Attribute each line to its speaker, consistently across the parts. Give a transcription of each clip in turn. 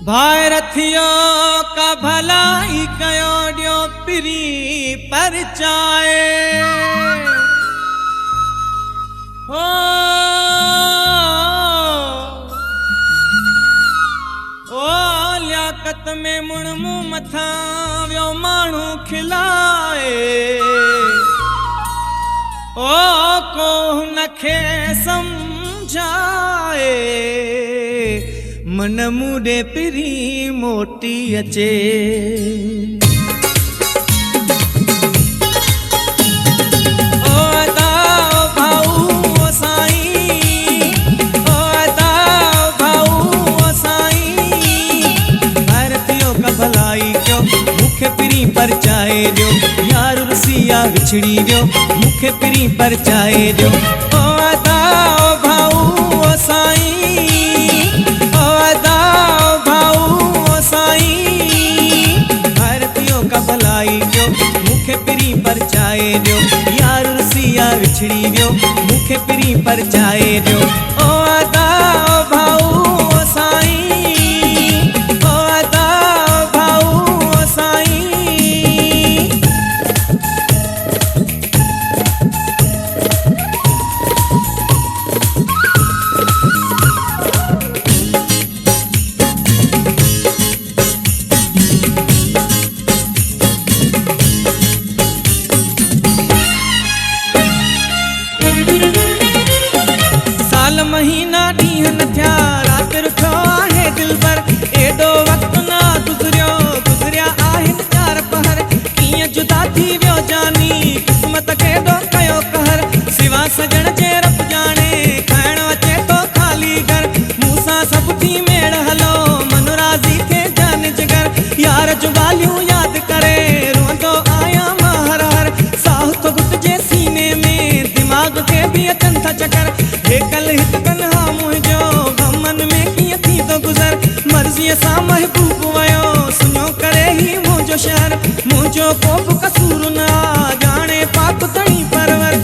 Speaker 1: भारथियों का भलाई कयो ड्यो पिरी परचाए ओ लियाकत में मुणमू मथा व्यो मानू खिलाए ओ को नखे समझाए मन मुडे पिरी मोटी अचे ओ अदा भाऊ ओ साईं ओ अदा भाऊ ओ साईं भारतियों का भलाई क्यों मुखे पिरी परचाए दियो यार रुसिया विछड़ी दियो मुखे पिरी परचाए दियो ओ अदा भाऊ ओ साईं मुखे पिरी परचाए दियो यार रुसिया विछड़ी दियो मुखे पिरी परचाए दियो ओ अदा भाऊ ओ साईं ओ अदा भाऊ ओ साईं महीना ॾींहं न थिया राति रुठो आहे दिल पर एॾो वक़्तु ना गुज़रिया आहिनि 4 पहर कीअं जुदा थी वियो जानी क़िस्मत केॾो कयो कहर सिवा सजण जे रब जाने खाइण अचे थो ख़ाली घर मूंसां सभु थी मेड़ हलो मन राज़ी थे जान जिगर यार जूं ॻाल्हियूं यादि करे रोंदो आहियां मां हर हर साहु थो घुटिजे सीने में दिमाग़ खे बि अचनि था चकर कल हित कन्हा मुझो गमन में किए थी तो गुजर मर्जी सा महबूब वयो सुनो करे ही मुझो शहर मुझो को कसूर ना जाने पाक तणी परवर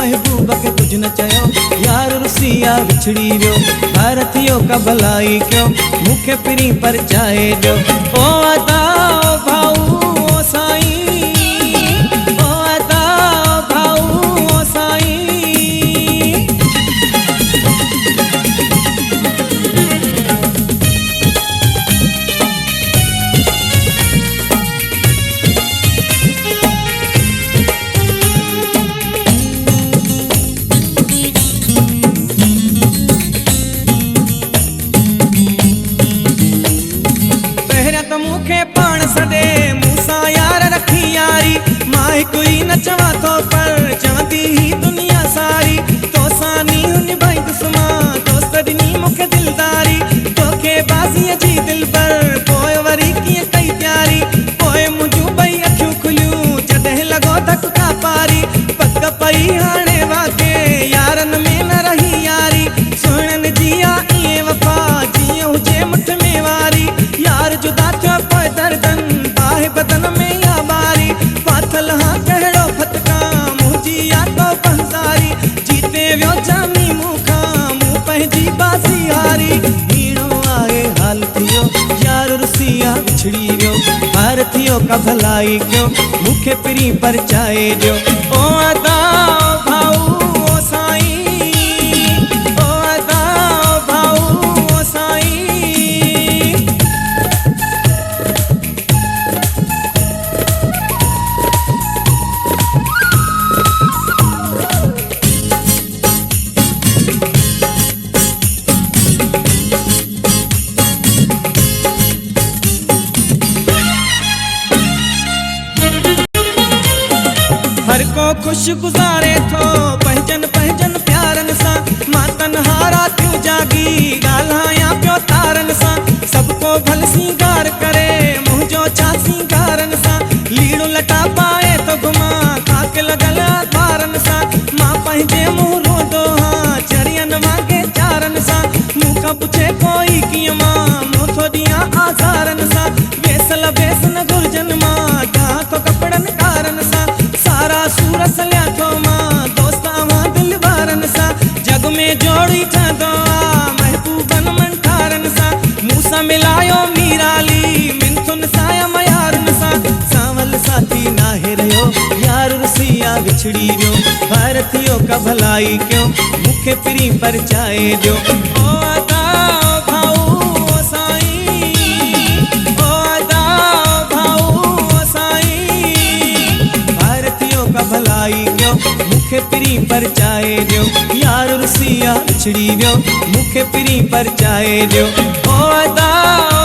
Speaker 1: महबूब के कुछ न चयो यार रुसिया विछड़ी वियो भारतियों का भलाई क्यों मुखे पिरी परचाए दियो ओ अदा भाऊ ओ साईं ओ अदा भाऊ ओ साईं मुखे पाण सदे मूसा यार रखी यारी मां कोई न चवा तो पर चवंदी ही दुनिया सारी तो सानी हुन भाई दुश्मा दोस्त दिनी मुखे दिलदारी तोखे बाज़ी जी दिल पर पोए वरी किए कई प्यारी पोए मुझू भई अखियूं खुलियूं जॾहिं लगो धक्का पारी पक पई हाणे वाके यारन में न रही यारी सुणन जिया इए वफा जियो हुजे मुठ में वारी यार जुदा थियो दर्दन बाहे बदन में या बारी पाथल हाँ कहिड़ो फटका मुझी यादो पंसारी जीते वियो जामी मूंखा मूं पंहिंजी बाज़ी हारी हीणो आहे हाल थियो यार रुसिया विछड़ी वियो भारतियों का भलाई क्यों मुखे पिरी परचाए दियो ओ अदा भाऊ ओ साईं ओ अदा भाऊ ओ साईं हर को खुश गुजारे थो पहजन प्यारन सा मां तन्हारा क्यों जागी गाल्हाया पियो तारन सा सबको भल सिंगार करे मुझो छा सिंगारन सा लीड़ो लटा पाए तो घुमा खाक लगल तारन सा मां पंहिंजे मुंह रोंदो हाँ चरियन वांगे चारन सा मूंखां पुछे कोई कीअं मां मूं थो ॾियां आज़ारन सा वेसल बेसन घुर्जन मां ॾां थो कपड़न कारन सा सारा सूर सलिया थो मां दोस्तां दिल वारन सा जग में जोड़ी ठहंदो महबूब विछड़ी वियो भारतियों का भलाई क्यों मुखे पिरी पर चाहे दियो ओ अदा ओ भाऊ ओ साईं ओ अदा ओ भाऊ ओ साईं भारतियों का भलाई क्यों मुखे पिरी पर चाहे दियो यार रुसिया विछड़ी वियो मुखे पिरी पर चाहे दियो ओ अदा